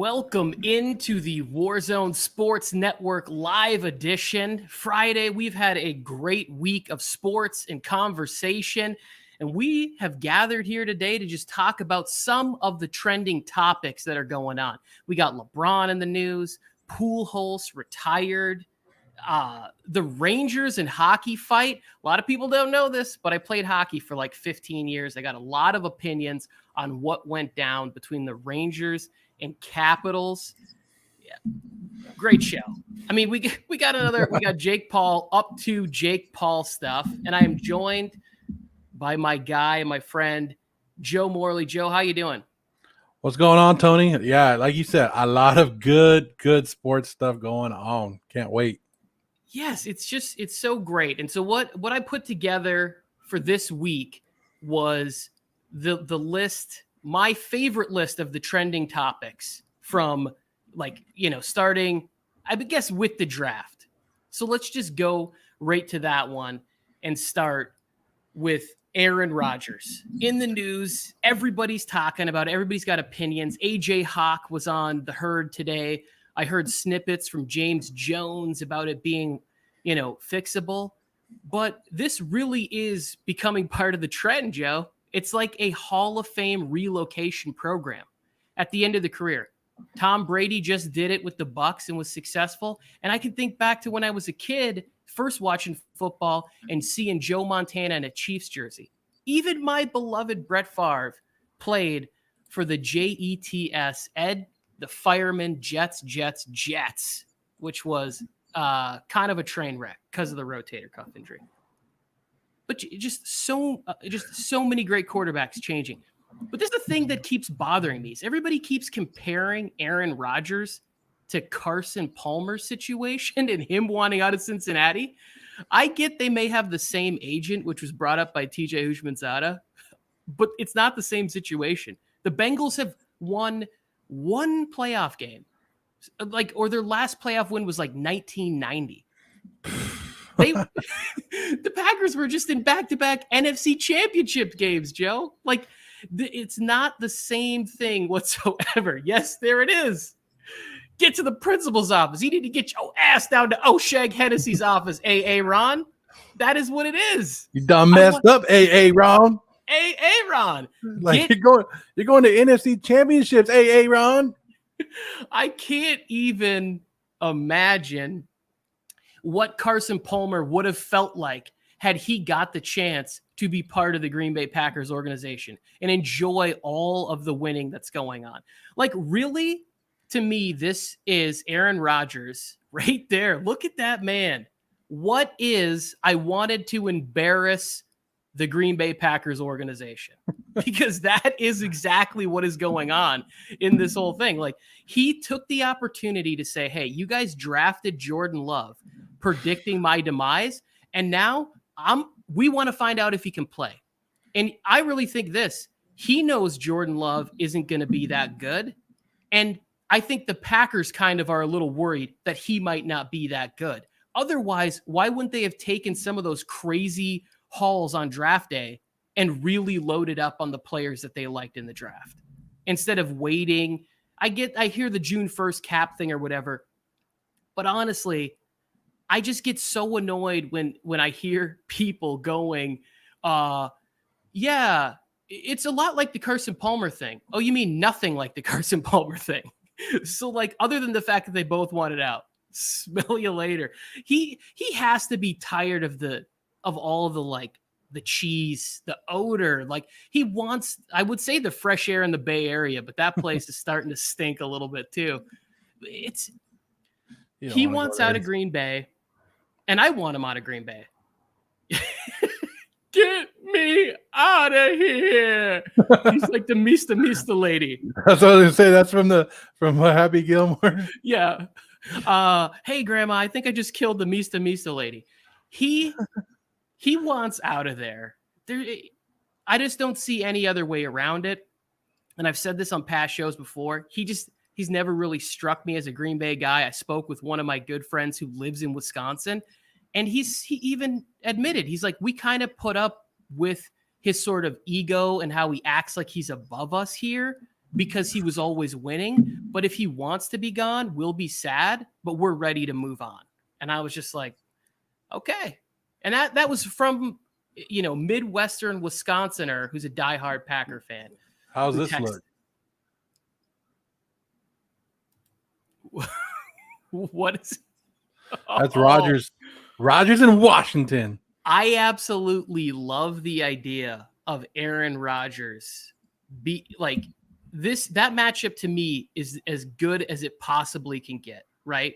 Welcome into the Warzone Sports Network live edition. Friday, we've had a great week of sports and conversation, and we have gathered here today to just talk about some of the trending topics that are going on. We got LeBron in the news, Pujols retired, the Rangers and hockey fight. A lot of people don't know this, but I played hockey for like 15 years. I got a lot of opinions on what went down between the Rangers and Capitals. Yeah. Great show. I mean, we got Jake Paul up to Jake Paul stuff, and I am joined by my guy, my friend, Joe Morley. Joe, how you doing? What's going on, Tony? Yeah, like you said, a lot of good sports stuff going on. Can't wait. Yes, it's so great. And so what I put together for this week was the list, my favorite list of the trending topics from starting, I would guess, with the draft. So let's just go right to that one and start with Aaron Rodgers. In the news, everybody's talking about it. Everybody's got opinions. AJ Hawk was on The Herd today. I heard snippets from James Jones about it being, fixable. But this really is becoming part of the trend, Joe. It's like a Hall of Fame relocation program at the end of the career. Tom Brady just did it with the Bucs and was successful. And I can think back to when I was a kid, first watching football and seeing Joe Montana in a Chiefs jersey. Even my beloved Brett Favre played for the Jets, Ed, the Fireman, Jets, which was kind of a train wreck because of the rotator cuff injury. But just so many great quarterbacks changing. But this is the thing that keeps bothering me. Is everybody keeps comparing Aaron Rodgers to Carson Palmer's situation and him wanting out of Cincinnati. I get they may have the same agent, which was brought up by TJ Houshmandzadeh, but it's not the same situation. The Bengals have won one playoff game, or their last playoff win was like 1990. The Packers were just in back-to-back NFC championship games, Joe. It's not the same thing whatsoever. Yes, there it is. Get to the principal's office. You need to get your ass down to O'Shag Hennessy's office, A.A. Ron. That is what it is. You done messed up, A.A. Ron. A.A. Ron. You're going to NFC championships, A.A. Ron. I can't even imagine what Carson Palmer would have felt like had he got the chance to be part of the Green Bay Packers organization and enjoy all of the winning that's going on. Really, to me, this is Aaron Rodgers right there. Look at that man. I wanted to embarrass the Green Bay Packers organization because that is exactly what is going on in this whole thing. He took the opportunity to say, hey, you guys drafted Jordan Love predicting my demise. And now we want to find out if he can play. And I really think he knows Jordan Love isn't going to be that good. And I think the Packers kind of are a little worried that he might not be that good. Otherwise, why wouldn't they have taken some of those crazy hauls on draft day and really loaded up on the players that they liked in the draft instead of waiting? I hear the June 1st cap thing or whatever, but honestly, I just get so annoyed when I hear people going, yeah, it's a lot like the Carson Palmer thing. Oh, you mean nothing like the Carson Palmer thing? So other than the fact that they both wanted out, smell you later. He has to be tired of all of the cheese, the odor. He wants, I would say, the fresh air in the Bay Area, but that place is starting to stink a little bit too. He wants out of Green Bay, and I want him out of Green Bay. Get me out of here. He's like the Mista lady. That's what I was going to say. That's from Happy Gilmore. Yeah. Hey, Grandma, I think I just killed the Mista lady. He wants out of there. I just don't see any other way around it. And I've said this on past shows before. He's never really struck me as a Green Bay guy. I spoke with one of my good friends who lives in Wisconsin, and he even admitted, he's like, we kind of put up with his sort of ego and how he acts like he's above us here. because he was always winning. But if he wants to be gone, we'll be sad, but we're ready to move on. And I was just like, okay. And that was from, Midwestern Wisconsinner who's a diehard Packer fan. How's this look? What is That's Rodgers. Rodgers in Washington. I absolutely love the idea of Aaron Rodgers that matchup to me is as good as it possibly can get, right?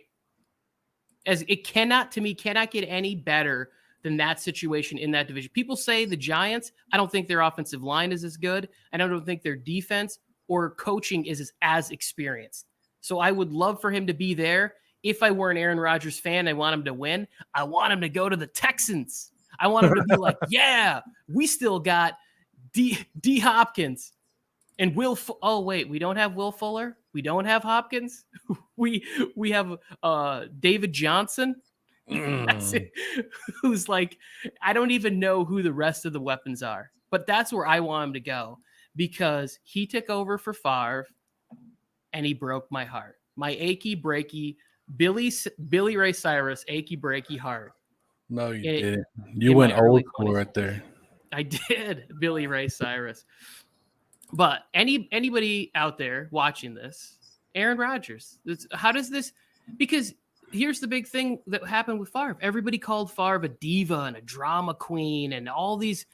As it cannot get any better than that situation in that division. People say the Giants, I don't think their offensive line is as good, and I don't think their defense or coaching is as experienced. So I would love for him to be there. If I were an Aaron Rodgers fan, I want him to win. I want him to go to the Texans. I want him to be like, yeah, we still got D Hopkins and oh wait, we don't have Will Fuller. We don't have Hopkins. We have David Johnson. That's it. Who's like, I don't even know who the rest of the weapons are, but that's where I want him to go because he took over for Favre and he broke my heart. My achy breaky Billy Ray Cyrus achy breaky heart. No, you didn't. You went old school right there. I did, Billy Ray Cyrus. But anybody out there watching this, Aaron Rodgers, how does this? Because here's the big thing that happened with Favre. Everybody called Favre a diva and a drama queen and all these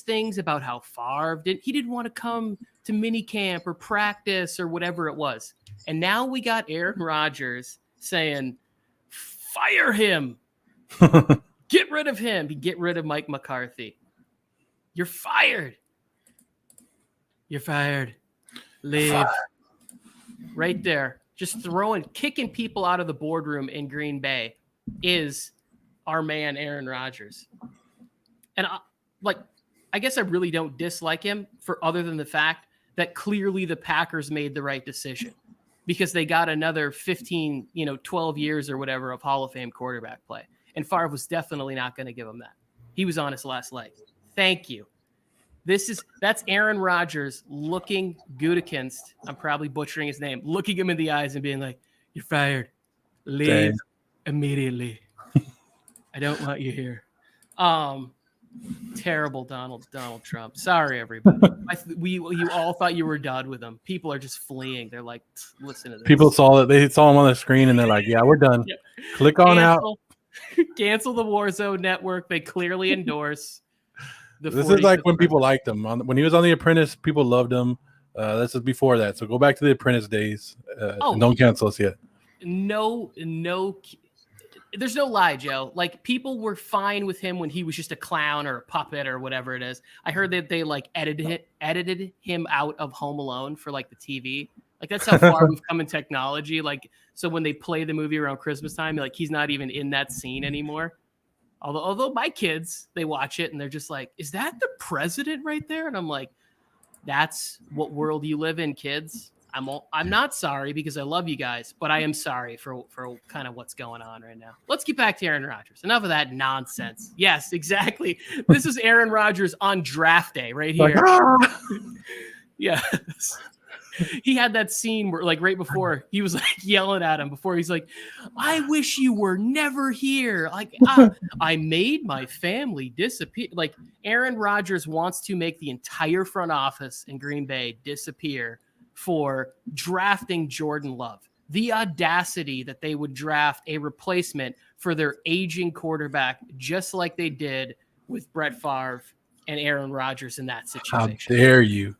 things about how Favre didn't want to come to minicamp or practice or whatever it was. And now we got Aaron Rodgers saying, fire him. Get rid of him. Get rid of Mike McCarthy. You're fired. You're fired. Leave. Right there. Just kicking people out of the boardroom in Green Bay is our man, Aaron Rodgers. And I guess I really don't dislike him for other than the fact that clearly the Packers made the right decision because they got another 15, 12 years or whatever of Hall of Fame quarterback play. And Favre was definitely not going to give him that. He was on his last leg. Thank you. That's Aaron Rodgers looking Gutekunst. I'm probably butchering his name, looking him in the eyes and being like, "You're fired. Leave immediately. I don't want you here." Terrible Donald Trump. Sorry, everybody. You all thought you were done with him. People are just fleeing. They're like, listen to this. People saw it. They saw him on the screen and they're like, yeah, we're done. Yeah. Click on out. Cancel the Warzone Network. They clearly endorse. This is like when people liked him. When he was on The Apprentice, people loved him. This is before that. So go back to The Apprentice days. And don't cancel us yet. No. There's no lie, Joe. Like, people were fine with him when he was just a clown or a puppet or whatever it is. I heard that they edited him out of Home Alone for like the TV. Like, that's how far we've come in technology. Like, so when they play the movie around Christmas time, like, he's not even in that scene anymore. Although my kids, they watch it and they're just like, is that the president right there? And I'm like, that's what world you live in, kids. I'm not sorry because I love you guys, but I am sorry for kind of what's going on right now. Let's get back to Aaron Rodgers. Enough of that nonsense. Yes, exactly. This is Aaron Rodgers on draft day right here. Yes. He had that scene where, like, right before he was like yelling at him before he's like, I wish you were never here. Like, I made my family disappear. Like, Aaron Rodgers wants to make the entire front office in Green Bay disappear for drafting Jordan Love. The audacity that they would draft a replacement for their aging quarterback, just like they did with Brett Favre and Aaron Rodgers in that situation. How dare you?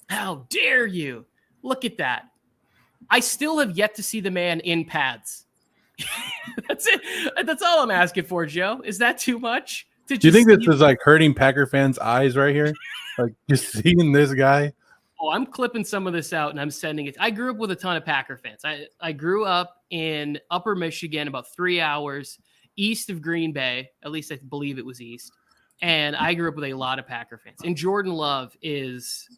How dare you? Look at that. I still have yet to see the man in pads. That's it. That's all I'm asking for, Joe. Is that too much? Do you think this is like hurting Packer fans' eyes right here? Like, just seeing this guy? Oh, I'm clipping some of this out and I'm sending it. I grew up with a ton of Packer fans. I grew up in Upper Michigan, about 3 hours east of Green Bay. At least I believe it was east. And I grew up with a lot of Packer fans. And Jordan Love is...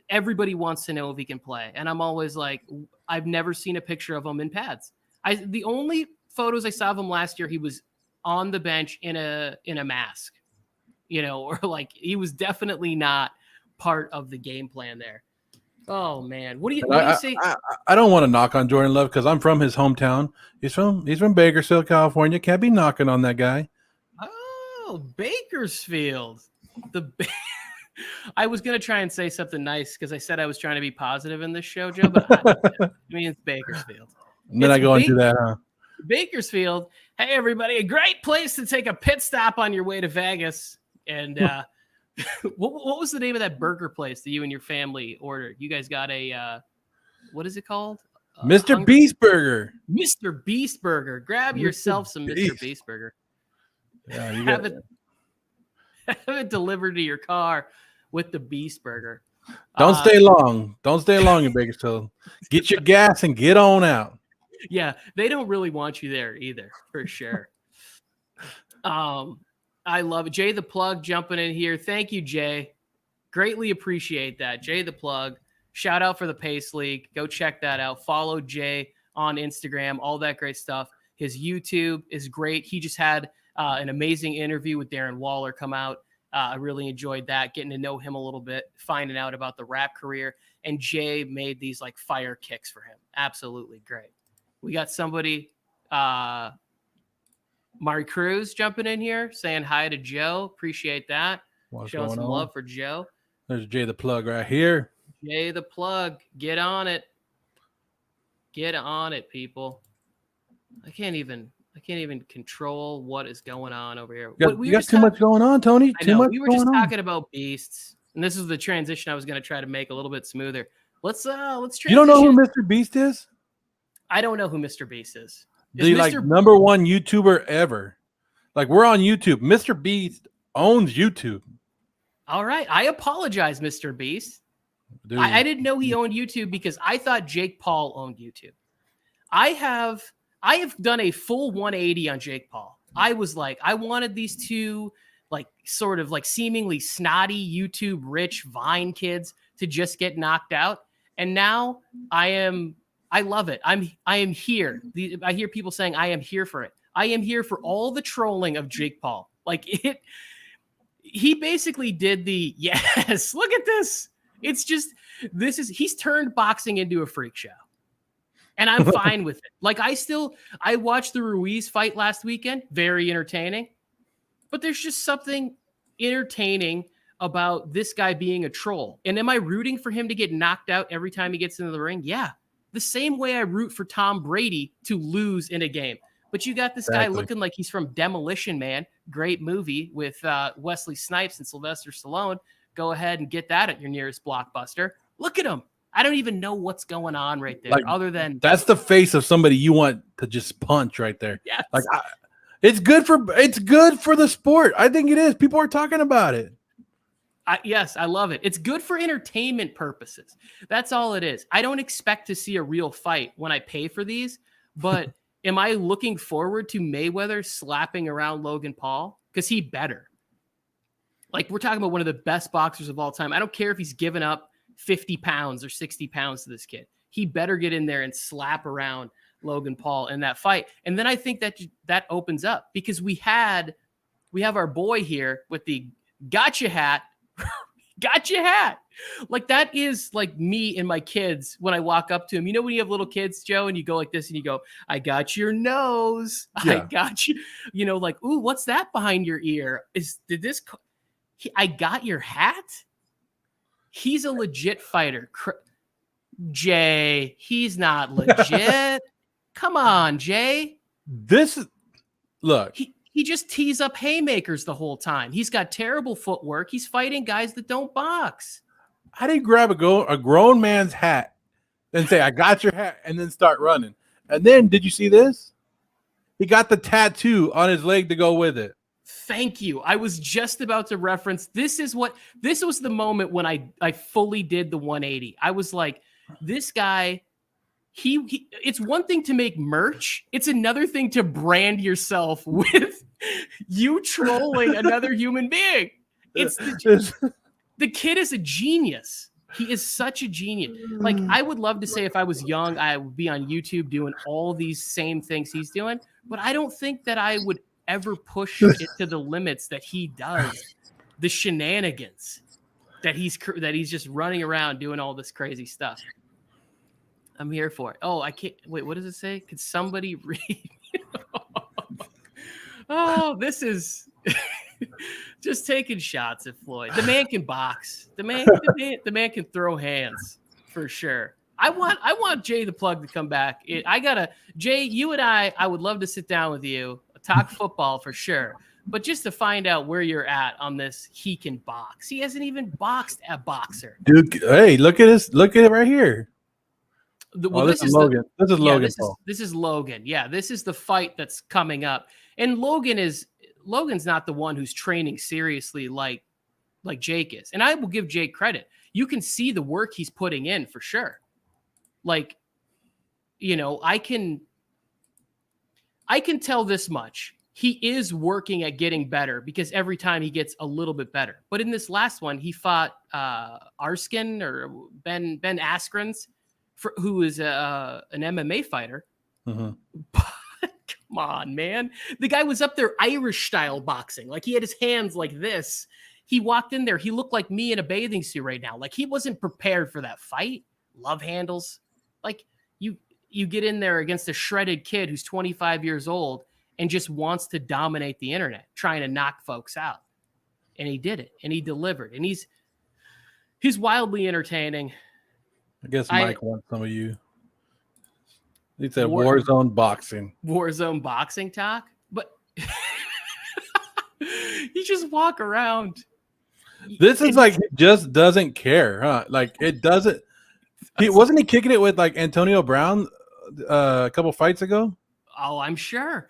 everybody wants to know if he can play. And I'm always like, I've never seen a picture of him in pads. The only photos I saw of him last year, he was on the bench in a mask, or like he was definitely not part of the game plan there. Oh man, what do you say? I don't want to knock on Jordan Love because I'm from his hometown. He's from Bakersfield, California. Can't be knocking on that guy. Oh, Bakersfield. I was gonna try and say something nice because I said I was trying to be positive in this show, Joe. But I mean, it's Bakersfield. And then I go into that, huh? Bakersfield. Hey, everybody! A great place to take a pit stop on your way to Vegas. And what was the name of that burger place that you and your family ordered? You guys got a what is it called? Mr. Beast Burger. Mr. Beast Burger. Grab yourself some Mr. Beast Burger. Yeah, you have it delivered to your car with the Beast Burger. Don't stay long. Don't stay long in Bakersfield. Get your gas and get on out. Yeah, they don't really want you there either, for sure. I love it. Jay the Plug jumping in here. Thank you, Jay. Greatly appreciate that. Jay the Plug. Shout out for the Pace League. Go check that out. Follow Jay on Instagram, all that great stuff. His YouTube is great. He just had an amazing interview with Darren Waller come out. I really enjoyed that, getting to know him a little bit, finding out about the rap career. And Jay made these like fire kicks for him. Absolutely great. We got somebody, Mari Cruz jumping in here, saying hi to Joe. Appreciate that. Showing some love for Joe. There's Jay the Plug right here. Jay the Plug. Get on it. Get on it, people. I can't even control what is going on over here. We got too much going on, Tony. We were just talking about beasts, and this is the transition I was going to try to make a little bit smoother. Let's transition. You don't know who Mr. Beast is? I don't know who Mr. Beast is. The number one YouTuber ever. Like, we're on YouTube. Mr. Beast owns YouTube. All right. I apologize, Mr. Beast. I didn't know he owned YouTube because I thought Jake Paul owned YouTube. I have done a full 180 on Jake Paul. I was like, I wanted these two like sort of like seemingly snotty YouTube rich Vine kids to just get knocked out. And now I love it. I am here. I hear people saying I am here for it. I am here for all the trolling of Jake Paul. He basically did the, yes, look at this. It's just, he's turned boxing into a freak show. And I'm fine with it. Like, I watched the Ruiz fight last weekend. Very entertaining. But there's just something entertaining about this guy being a troll. And am I rooting for him to get knocked out every time he gets into the ring? Yeah. The same way I root for Tom Brady to lose in a game. But you got this guy looking like he's from Demolition Man. Great movie with Wesley Snipes and Sylvester Stallone. Go ahead and get that at your nearest Blockbuster. Look at him. I don't even know what's going on right there, other than that's the face of somebody you want to just punch right there. Yes. Like, it's good for the sport. I think it is. People are talking about it. Yes, I love it. It's good for entertainment purposes. That's all it is. I don't expect to see a real fight when I pay for these, but am I looking forward to Mayweather slapping around Logan Paul? Because he better. Like, we're talking about one of the best boxers of all time. I don't care if he's given up 50 pounds or 60 pounds to this kid. He better get in there and slap around Logan Paul in that fight. And then I think that opens up because we have our boy here with the gotcha hat. Gotcha hat. Like, that is like me and my kids when I walk up to him. You know when you have little kids, Joe, and you go like this and you go, I got your nose. Yeah. I got you. You know, like, ooh, what's that behind your ear? I got your hat? He's a legit fighter. Jay, he's not legit. Come on, Jay. Look. He just tees up haymakers the whole time. He's got terrible footwork. He's fighting guys that don't box. How do you grab a grown man's hat and say, I got your hat, and then start running? And then, did you see this? He got the tattoo on his leg to go with it. Thank you. I was just about to reference. This was the moment when I fully did the 180. I was like, this guy, it's one thing to make merch. It's another thing to brand yourself with you trolling another human being. The kid is a genius. He is such a genius. Like, I would love to say if I was young, I would be on YouTube doing all these same things he's doing, but I don't think that I would ever push it to the limits that he does. The shenanigans. that he's just running around doing all this crazy stuff. I'm here for it. Oh, I can't wait. What does it say? Could somebody read? Oh, this is just taking shots at Floyd. The man can box. The man can throw hands for sure. I want Jay the Plug to come back. Jay, you and I would love to sit down with you, talk football for sure. But just to find out where you're at on this, he can box. He hasn't even boxed a boxer. Dude, hey, look at this. Look at it right here. This is Logan. This is Logan. This is Logan. Yeah, this is the fight that's coming up. And Logan's not the one who's training seriously like Jake is. And I will give Jake credit. You can see the work he's putting in for sure. Like, I can tell this much. He is working at getting better because every time he gets a little bit better. But in this last one, he fought Arskin or Ben Askrens, who is an MMA fighter. Mm-hmm. But come on, man. The guy was up there Irish style boxing. Like he had his hands like this. He walked in there. He looked like me in a bathing suit right now. Like he wasn't prepared for that fight. Love handles. Like you get in there against a shredded kid who's 25 years old and just wants to dominate the internet, trying to knock folks out. And he did it, and he delivered. And he's wildly entertaining. I guess Mike wants some of you. He said Warzone boxing. Warzone boxing talk? But you just walk around. This is like he just doesn't care, huh? Like it doesn't. Wasn't he kicking it with like Antonio Brown a couple fights ago? Oh, I'm sure.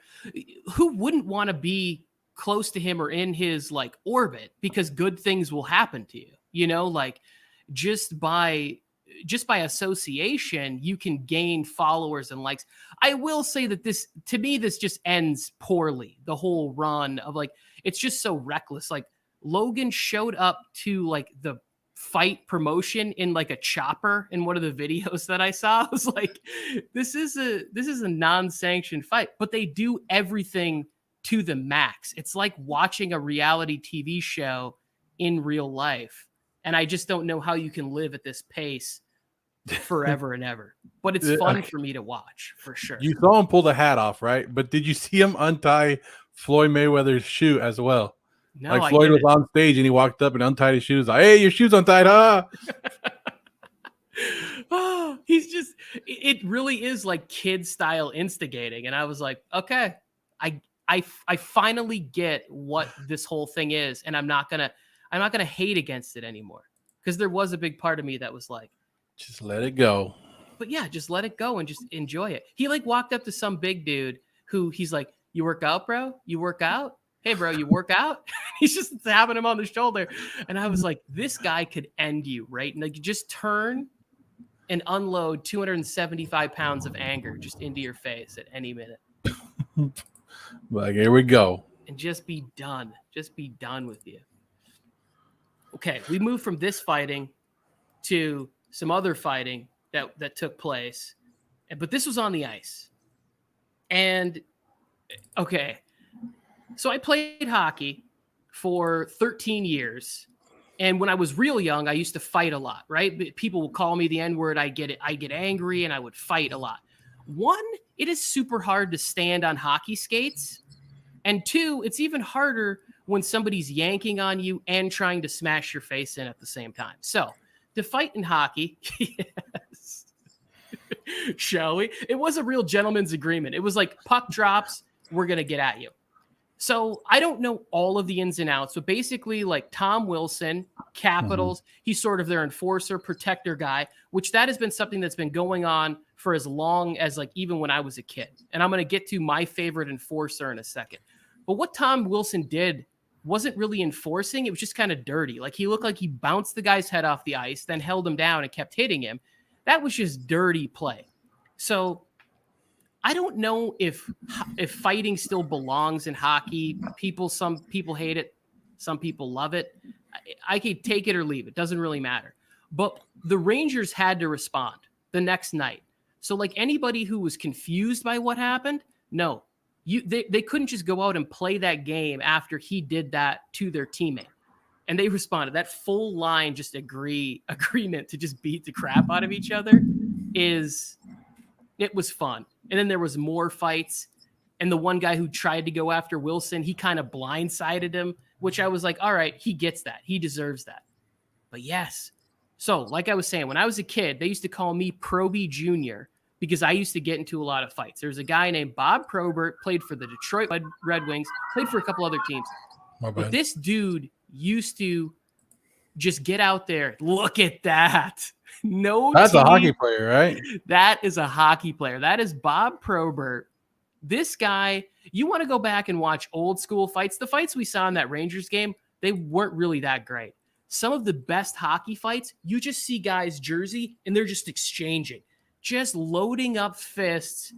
Who wouldn't want to be close to him or in his like orbit because good things will happen to you, like just by association, you can gain followers and likes. I will say that this just ends poorly. The whole run of like, it's just so reckless. Like Logan showed up to like the fight promotion in like a chopper in one of the videos that I saw. I was like, this is a non-sanctioned fight, but they do everything to the max. It's like watching a reality TV show in real life. And I just don't know how you can live at this pace forever and ever. But it's fun for me to watch for sure. You saw him pull the hat off, right? But did you see him untie Floyd Mayweather's shoe as well? No, like Floyd was on stage and he walked up and untied his shoes. Like, hey, your shoe's untied, huh? Oh, it really is like kid style instigating. And I was like, okay, I finally get what this whole thing is. And I'm not gonna hate against it anymore. Because there was a big part of me that was like, just let it go. But yeah, just let it go and just enjoy it. He like walked up to some big dude who he's like, you work out, bro? You work out? Hey, bro, you work out? He's just tapping him on the shoulder. And I was like, this guy could end you, right? And like, you just turn and unload 275 pounds of anger just into your face at any minute. Like, here we go. And just be done. Just be done with you. Okay, we moved from this fighting to some other fighting that took place. But this was on the ice. And, okay, so I played hockey for 13 years. And when I was real young, I used to fight a lot, right? People will call me the N-word. I get angry and I would fight a lot. One, it is super hard to stand on hockey skates. And two, it's even harder when somebody's yanking on you and trying to smash your face in at the same time. So to fight in hockey, yes. Shall we? It was a real gentleman's agreement. It was like puck drops, we're going to get at you. So I don't know all of the ins and outs, but basically like Tom Wilson, Capitals, he's sort of their enforcer, protector guy, which that has been something that's been going on for as long as like even when I was a kid. And I'm going to get to my favorite enforcer in a second. But what Tom Wilson did wasn't really enforcing. It was just kind of dirty. Like he looked like he bounced the guy's head off the ice, then held him down and kept hitting him. That was just dirty play. So I don't know if fighting still belongs in hockey. Some people hate it. Some people love it. I could take it or leave it. Doesn't really matter. But the Rangers had to respond the next night. So like anybody who was confused by what happened, no, they couldn't just go out and play that game after he did that to their teammate. And they responded. That full line just agreement to just beat the crap out of each other it was fun. And then there was more fights. And the one guy who tried to go after Wilson, he kind of blindsided him, which I was like, all right, he gets that. He deserves that. But yes. So like I was saying, when I was a kid, they used to call me Proby Jr. because I used to get into a lot of fights. There's a guy named Bob Probert, played for the Detroit Red Wings, played for a couple other teams. But this dude used to just get out there. Look at that. That's a hockey player, right? That is a hockey player. That is Bob Probert. This guy, you want to go back and watch old school fights. The fights we saw in that Rangers game, they weren't really that great. Some of the best hockey fights, you just see guys' jersey and they're just exchanging, just loading up fists,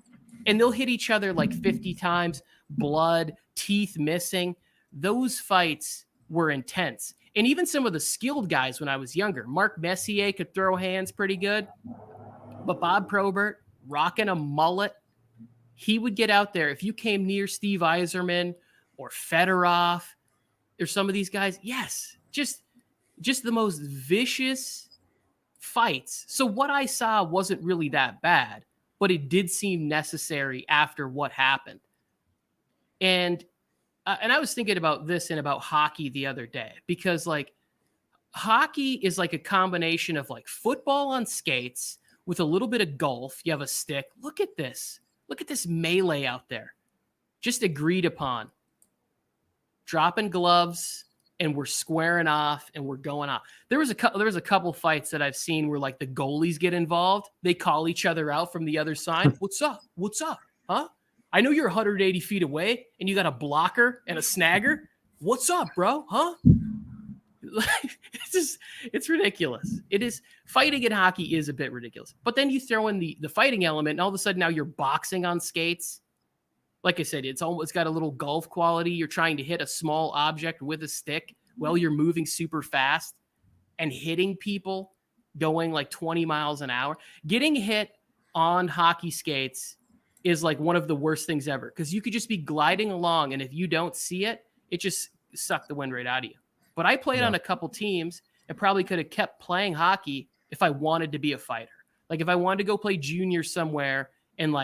and they'll hit each other like 50 times, blood, teeth missing. Those fights were intense. And even some of the skilled guys when I was younger, Mark Messier could throw hands pretty good. But Bob Probert, rocking a mullet, he would get out there. If you came near Steve Yzerman or Fedorov or some of these guys, yes, just the most vicious fights. So what I saw wasn't really that bad, but it did seem necessary after what happened. And I was thinking about this and about hockey the other day, because like hockey is like a combination of like football on skates with a little bit of golf. You have a stick. Look at this. Look at this melee out there. Just agreed upon. Dropping gloves and we're squaring off and we're going off. There was a couple fights that I've seen where like the goalies get involved. They call each other out from the other side. What's up? What's up? Huh? I know you're 180 feet away and you got a blocker and a snagger. What's up, bro? Huh? It's ridiculous. It is. Fighting in hockey is a bit ridiculous. But then you throw in the fighting element and all of a sudden now you're boxing on skates. Like I said, it's got a little golf quality. You're trying to hit a small object with a stick while you're moving super fast and hitting people going like 20 miles an hour. Getting hit on hockey skates is like one of the worst things ever, because you could just be gliding along and if you don't see it, it just sucked the wind right out of you. But I played on a couple teams and probably could have kept playing hockey if I wanted to be a fighter. Like if I wanted to go play junior somewhere and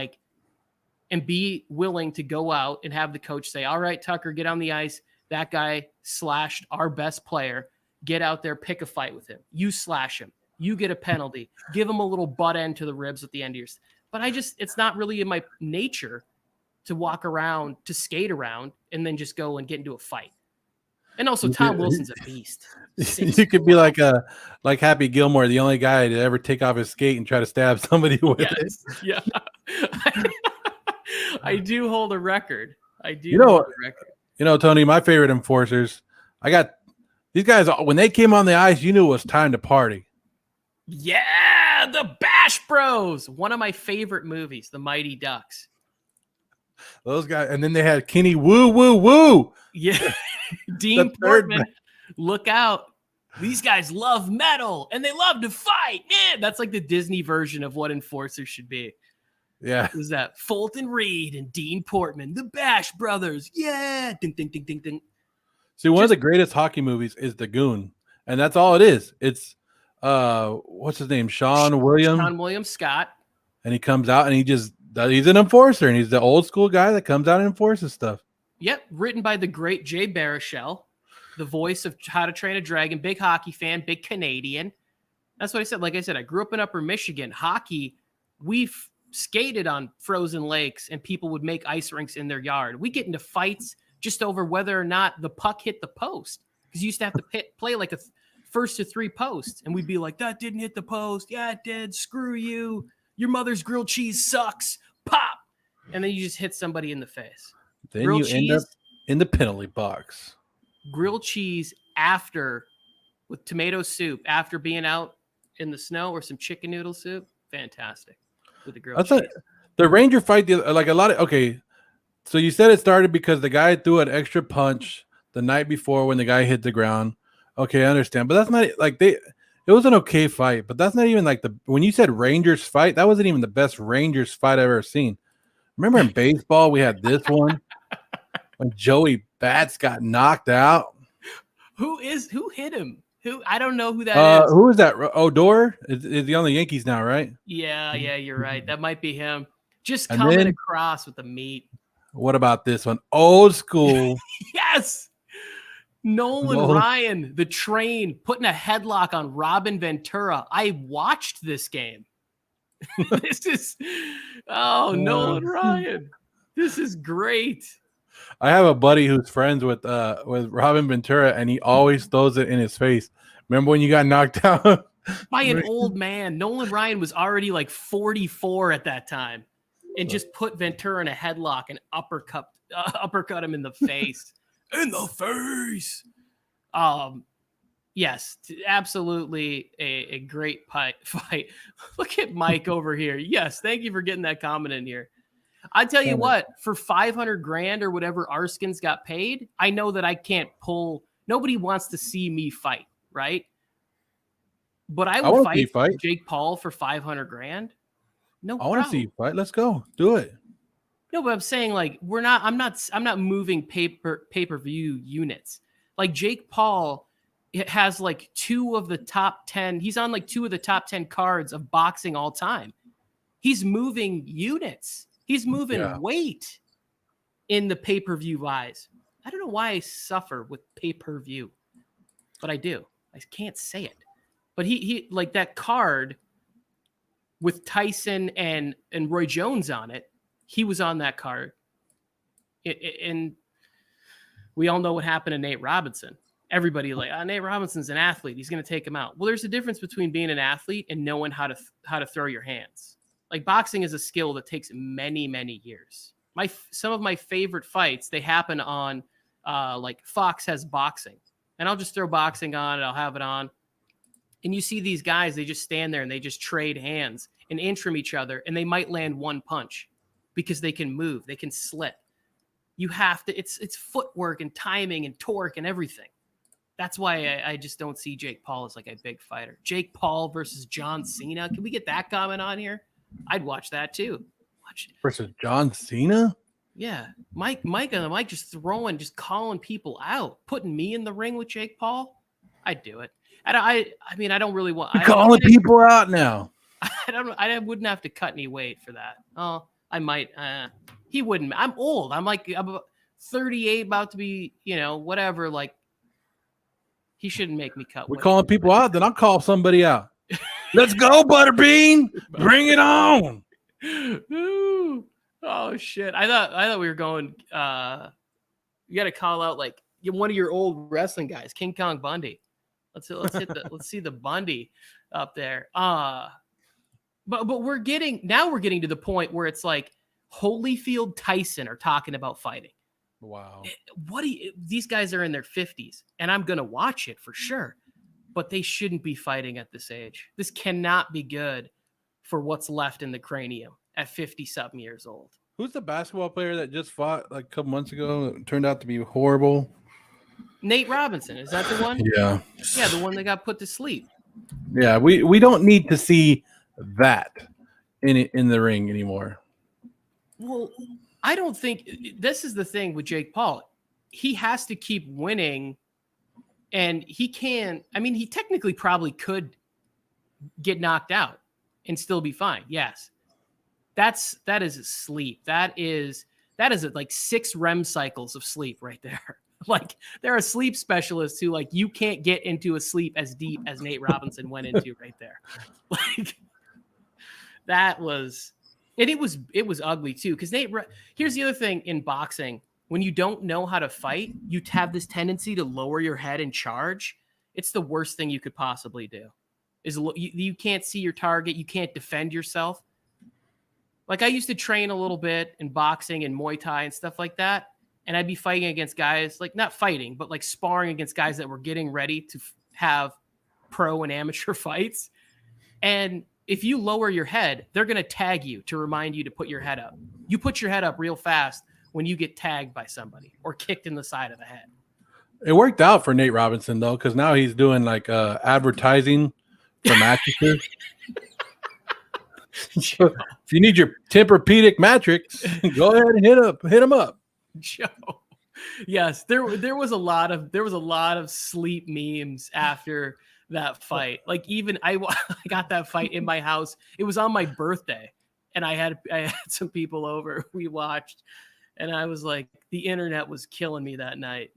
be willing to go out and have the coach say, all right, Tucker, get on the ice. That guy slashed our best player. Get out there, pick a fight with him. You slash him. You get a penalty. Give him a little butt end to the ribs at the end of your... But it's not really in my nature to walk around, to skate around, and then just go and get into a fight. And also, Tom Wilson's a beast. You could be like Happy Gilmore, the only guy to ever take off his skate and try to stab somebody with it. Yeah. I do hold a record. Hold a record. Tony, my favorite enforcers, I got these guys, when they came on the ice, you knew it was time to party. Yeah, the Bash Bros. One of my favorite movies, The Mighty Ducks. Those guys, and then they had Kenny Woo Woo Woo. Yeah. Dean Portman, look out. These guys love metal and they love to fight. Man, that's like the Disney version of what enforcers should be. Yeah. Is that Fulton Reed and Dean Portman, the Bash Brothers. Yeah. Ding, ding, ding, ding, ding. See, one of the greatest hockey movies is The Goon. And that's all it is. It's what's his name? Sean William Scott. And he comes out and he's an enforcer, and he's the old school guy that comes out and enforces stuff. Yep, written by the great Jay Baruchel, the voice of How to Train a Dragon, big hockey fan, big Canadian. That's what I said. Like I said, I grew up in Upper Michigan. Hockey, we've skated on frozen lakes, and people would make ice rinks in their yard. We get into fights just over whether or not the puck hit the post, because you used to have to play like a first to three posts, and we'd be like, that didn't hit the post. Yeah, it did. Screw you. Your mother's grilled cheese sucks. Pop. And then you just hit somebody in the face. Then grilled you end up in the penalty box. Grilled cheese with tomato soup after being out in the snow, or some chicken noodle soup. Fantastic. With the grilled cheese. The Ranger fight, like a lot of, okay. So you said it started because the guy threw an extra punch the night before when the guy hit the ground. Okay, I understand. But that's not like it was an okay fight, but that's not even like when you said Rangers fight, that wasn't even the best Rangers fight I've ever seen. Remember in baseball, we had this one when Joey Bats got knocked out. Who hit him? I don't know who that is. Who is that? Odor? Is he on the Yankees now, right? Yeah, you're right. That might be him. Just And coming then- across with the meat. What about this one? Old school. Yes. Nolan Ryan, the train, putting a headlock on Robin Ventura. I watched this game. This is Nolan Ryan. This is great. I have a buddy who's friends with Robin Ventura, and he always throws it in his face. Remember when you got knocked out? By an old man. Nolan Ryan was already like 44 at that time, and just put Ventura in a headlock and uppercut him in the face. In the face. Yes, absolutely a great fight. Look at Mike over here. Yes, thank you for getting that comment in here. I tell you what, for $500,000 or whatever Arskins got paid, I know that I can't pull. Nobody wants to see me fight, right? But I would fight Jake Paul for $500,000. No, I want to see you fight. Let's go, do it. No, but I'm saying like I'm not moving pay-per-view units. Like Jake Paul, it has like 2 of the top 10. He's on like 2 of the top 10 cards of boxing all time. He's moving units. He's moving weight in the pay-per-view wise. I don't know why I suffer with pay-per-view, but I do. I can't say it. But he like that card with Tyson and Roy Jones on it. He was on that card. And we all know what happened to Nate Robinson. Everybody like, Nate Robinson's an athlete. He's going to take him out. Well, there's a difference between being an athlete and knowing how to throw your hands. Like boxing is a skill that takes many, many years. Some of my favorite fights, they happen on like Fox has boxing, and I'll just throw boxing on and I'll have it on. And you see these guys, they just stand there and they just trade hands and inch from each other, and they might land one punch because they can move, they can slit. You have to, it's footwork and timing and torque and everything. That's why I just don't see Jake Paul as like a big fighter. Jake Paul versus John Cena. Can we get that comment on here? I'd watch that too. Watch it. Versus John Cena? Yeah. Mike on the mic just calling people out. Putting me in the ring with Jake Paul? I'd do it. I mean, I don't really want... calling people out now. I wouldn't have to cut any weight for that. Oh, I might. He wouldn't. I'm old. I'm 38, about to be, whatever. Like, he shouldn't make me cut weight. We're calling people out, then I'll call somebody out. Let's go, Butterbean. Bring it on. Ooh. Oh shit. I thought we were going you got to call out like one of your old wrestling guys, King Kong Bundy. Let's see the Bundy up there. But we're getting to the point where it's like Holyfield, Tyson are talking about fighting. Wow. These guys are in their 50s, and I'm going to watch it for sure. But they shouldn't be fighting at this age. This cannot be good for what's left in the cranium at 50-something years old. Who's the basketball player that just fought like a couple months ago? It turned out to be horrible. Nate Robinson. Is that the one? Yeah. Yeah, the one that got put to sleep. Yeah, we don't need to see that in the ring anymore. Well, I don't think this is the thing with Jake Paul. He has to keep winning. And he can, he technically probably could get knocked out and still be fine. Yes. That is a sleep. That is like 6 REM cycles of sleep right there. Like there are sleep specialists who like, you can't get into a sleep as deep as Nate Robinson went into right there. Like that was, and it was ugly too. Cause here's the other thing in boxing. When you don't know how to fight, you have this tendency to lower your head and charge. It's the worst thing you could possibly do. You can't see your target. You can't defend yourself. Like I used to train a little bit in boxing and Muay Thai and stuff like that. And I'd be fighting against guys, like not fighting, but like sparring against guys that were getting ready to have pro and amateur fights. And if you lower your head, they're going to tag you to remind you to put your head up. You put your head up real fast when you get tagged by somebody or kicked in the side of the head. It worked out for Nate Robinson, though, because now he's doing like advertising for mattresses. So if you need your Tempur-Pedic mattress, go ahead and hit him up. Joe, Yes, there was a lot of sleep memes after that fight. Like even I got that fight in my house. It was on my birthday, and I had some people over. We watched, and I was like, the internet was killing me that night.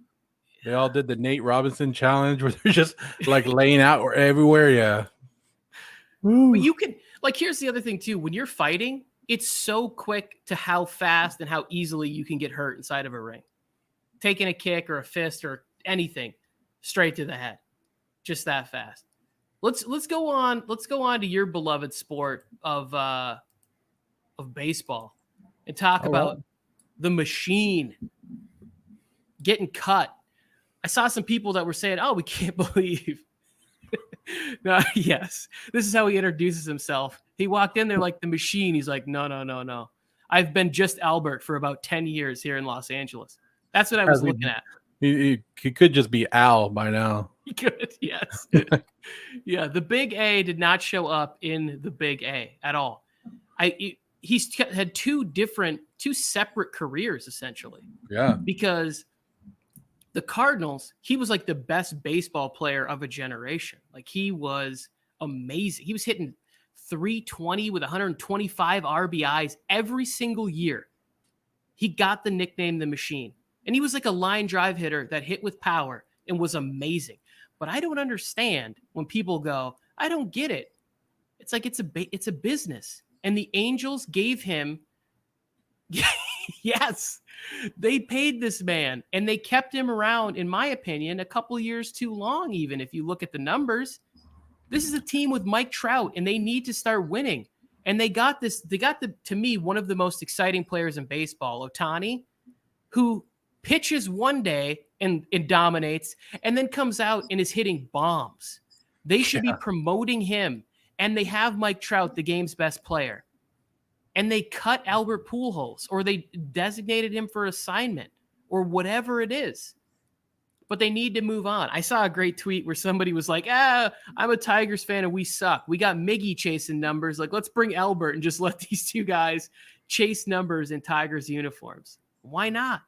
They all did the Nate Robinson challenge where they're just like laying out or everywhere. Yeah. But you can, like, here's the other thing too. When you're fighting, it's so quick to how fast and how easily you can get hurt inside of a ring. Taking a kick or a fist or anything straight to the head. Just that fast. Let's go on to your beloved sport of baseball and talk about the machine getting cut. I saw some people that were saying, "Oh, we can't believe." No, yes. This is how he introduces himself. He walked in there like the machine. He's like, no. I've been just Albert for about 10 years here in Los Angeles. That's what I was looking at. He could just be Al by now. He could, yes. Yeah, the Big A did not show up in the Big A at all. He's had two separate careers, essentially. Yeah. Because the Cardinals, he was like the best baseball player of a generation. Like, he was amazing. He was hitting 320 with 125 RBIs every single year. He got the nickname The Machine. And he was like a line drive hitter that hit with power and was amazing. But I don't understand when people go, I don't get it. It's like it's a business. And the Angels gave him yes, they paid this man and they kept him around, in my opinion, a couple years too long. Even if you look at the numbers, this is a team with Mike Trout and they need to start winning. And they got to me, one of the most exciting players in baseball, Ohtani, who pitches one day and dominates and then comes out and is hitting bombs. They should be promoting him. And they have Mike Trout, the game's best player. And they cut Albert Pujols, or they designated him for assignment, or whatever it is. But they need to move on. I saw a great tweet where somebody was like, I'm a Tigers fan and we suck. We got Miggy chasing numbers. Like, let's bring Albert and just let these two guys chase numbers in Tigers uniforms. Why not?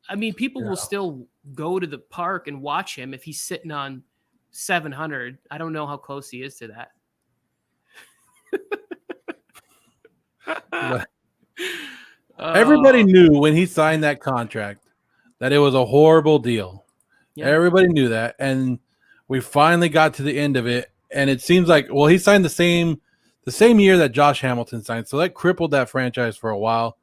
I mean, people will still go to the park and watch him if he's sitting on 700. I don't know how close he is to that. Everybody knew when he signed that contract that it was a horrible deal. Yeah. Everybody knew that, and we finally got to the end of it. And it seems like, well, he signed the same year that Josh Hamilton signed, so that crippled that franchise for a while.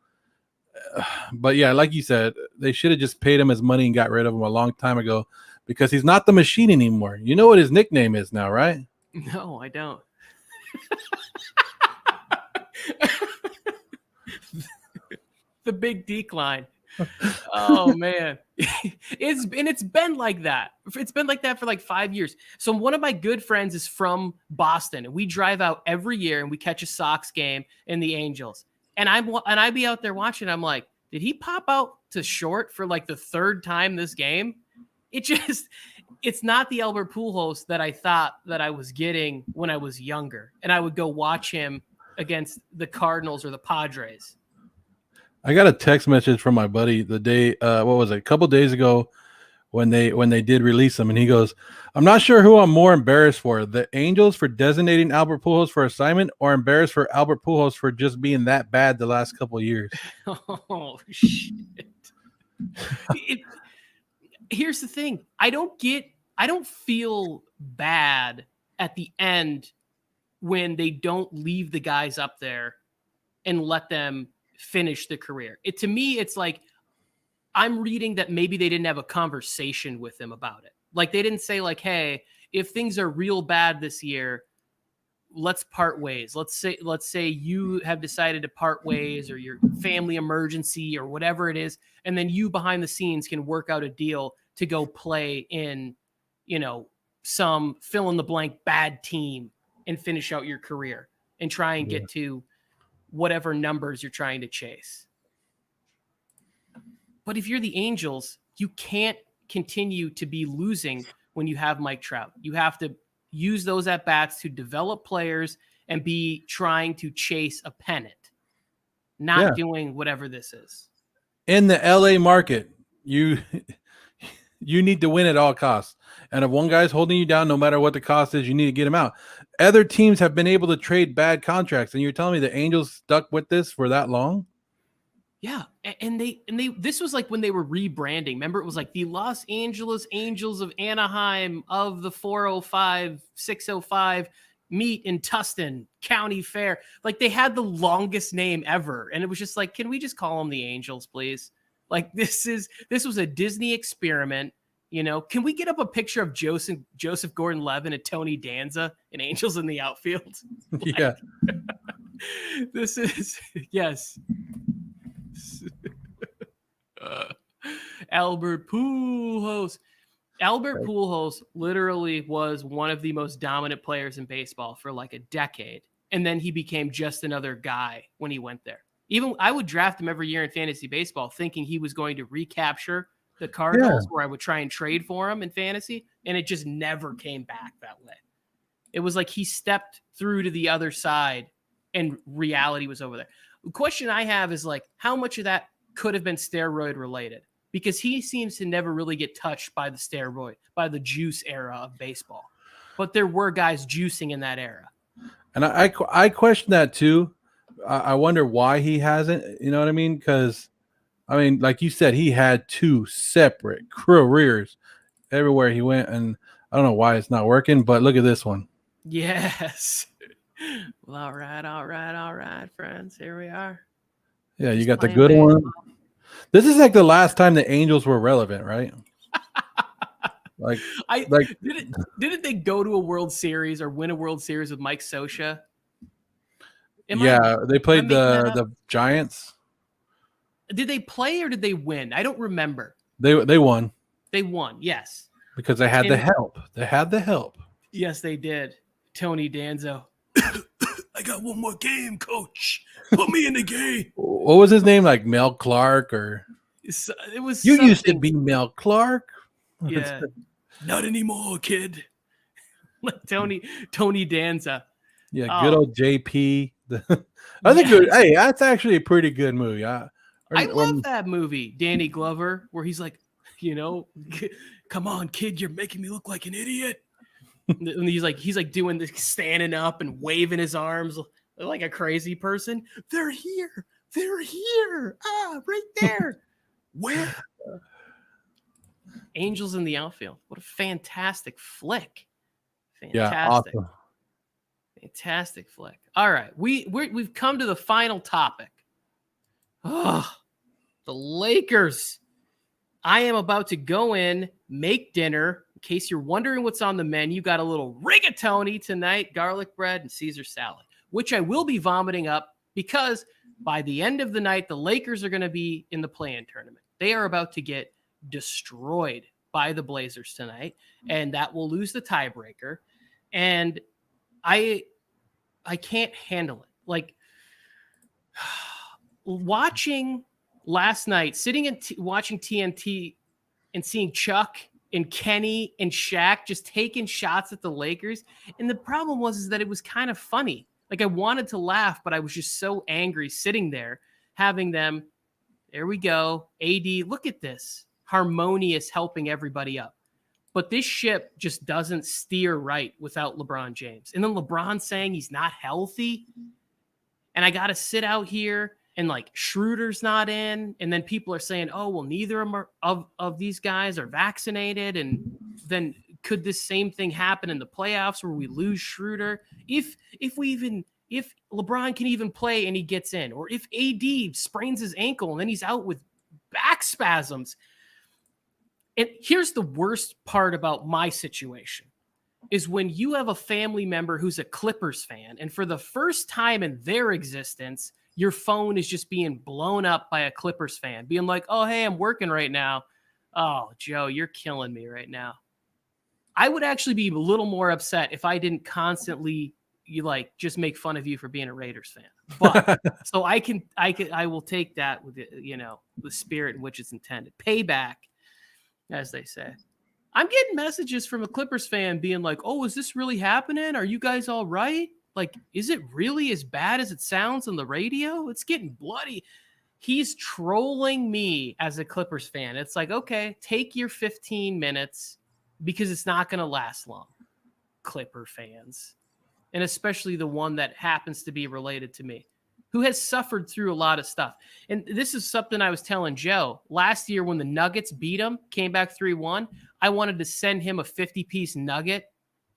But yeah, like you said, they should have just paid him his money and got rid of him a long time ago, because he's not the machine anymore. You know what his nickname is now, right? No, I don't. The big decline. Oh man. It's been like that. It's been like that for like 5 years. So one of my good friends is from Boston, and we drive out every year and we catch a Sox game and the Angels. And I'd be out there watching. I'm like, did he pop out to short for like the third time this game? It's not the Albert Pujols that I thought that I was getting when I was younger. And I would go watch him against the Cardinals or the Padres. I got a text message from my buddy the day, a couple days ago when they did release him, and he goes, I'm not sure who I'm more embarrassed for, the Angels for designating Albert Pujols for assignment, or embarrassed for Albert Pujols for just being that bad the last couple of years. Oh, shit. Here's the thing. I don't feel bad at the end when they don't leave the guys up there and let them finish the career. To me, it's like I'm reading that maybe they didn't have a conversation with him about it. Like, they didn't say like, hey, if things are real bad this year, let's part ways. Let's say you have decided to part ways, or your family emergency or whatever it is, and then you behind the scenes can work out a deal to go play in, some fill in the blank bad team and finish out your career and try and get to whatever numbers you're trying to chase. But if you're the Angels, you can't continue to be losing when you have Mike Trout. You have to use those at-bats to develop players and be trying to chase a pennant, not doing whatever this is. In the LA market, you you need to win at all costs. And if one guy's holding you down, no matter what the cost is, you need to get him out. Other teams have been able to trade bad contracts, and you're telling me the Angels stuck with this for that long? Yeah, and they this was like when they were rebranding. Remember, it was like the Los Angeles Angels of Anaheim of the 405 605 meet in Tustin County Fair. Like they had the longest name ever, and it was just like, can we just call them the Angels, please? Like this was a Disney experiment. You know, can we get up a picture of Joseph Gordon-Levitt and Tony Danza and Angels in the outfield? Like, Yeah. This is yes. Albert Pujols. Albert Pujols literally was one of the most dominant players in baseball for like a decade. And then he became just another guy when he went there. Even I would draft him every year in fantasy baseball thinking he was going to recapture the Cardinals where I would try and trade for him in fantasy. And it just never came back that way. It was like he stepped through to the other side and reality was over there. The question I have is like, how much of that could have been steroid related? Because he seems to never really get touched by the juice era of baseball. But there were guys juicing in that era. And I question that too. I wonder why he hasn't, you know what I mean? Because, I mean, like you said, he had 2 separate careers everywhere he went. And I don't know why it's not working, but look at this one. Yes. Well, all right, friends. Here we are. Yeah, you got the good one. This is like the last time the Angels were relevant, right? Didn't they go to a World Series or win a World Series with Mike Scioscia? They played the Giants. Did they play or did they win? I don't remember. They won. They won, yes. Because they had the help. They had the help. Yes, they did. Tony Danza. I got one more game, coach. Put me in the game. What was his name? Like Mel Clark or it was you used to be Mel Clark? Yeah. Not anymore, kid. Like Tony Danza. Yeah, good old JP. I think hey, that's actually a pretty good movie. I love that movie, Danny Glover, where he's like, you know, come on, kid, you're making me look like an idiot. And he's like doing this, standing up and waving his arms like a crazy person. They're here. Right there. Where? Angels in the Outfield. What a fantastic flick. Fantastic. Yeah, awesome. Fantastic flick. All right. We've come to the final topic. Oh, the Lakers. I am about to go in, make dinner. In case you're wondering what's on the menu, got a little rigatoni tonight, garlic bread, and Caesar salad, which I will be vomiting up because by the end of the night, the Lakers are going to be in the play-in tournament. They are about to get destroyed by the Blazers tonight, and that will lose the tiebreaker. And I can't handle it. Like watching last night, sitting and watching TNT and seeing Chuck and Kenny and Shaq just taking shots at the Lakers. And the problem was that it was kind of funny. Like I wanted to laugh, but I was just so angry sitting there having them. There we go. AD, look at this. Harmonious, helping everybody up. But this ship just doesn't steer right without LeBron James. And then LeBron saying he's not healthy. And I got to sit out here and like Schroeder's not in. And then people are saying, oh, well, neither of these guys are vaccinated. And then could this same thing happen in the playoffs where we lose Schroeder? If LeBron can even play and he gets in, or if AD sprains his ankle and then he's out with back spasms. And here's the worst part about my situation is when you have a family member who's a Clippers fan, and for the first time in their existence, your phone is just being blown up by a Clippers fan, being like, oh, hey, I'm working right now. Oh, Joe, you're killing me right now. I would actually be a little more upset if I didn't constantly just make fun of you for being a Raiders fan. But so I will take that with the spirit in which it's intended. Payback, as they say. I'm getting messages from a Clippers fan being like, oh, is this really happening? Are you guys all right? Like, is it really as bad as it sounds on the radio? It's getting bloody. he's trolling me as a Clippers fan. It's like, okay, take your 15 minutes because it's not going to last long, Clipper fans. And especially the one that happens to be related to me, who has suffered through a lot of stuff. And this is something I was telling Joe. Last year when the Nuggets beat him, came back 3-1, I wanted to send him a 50-piece nugget,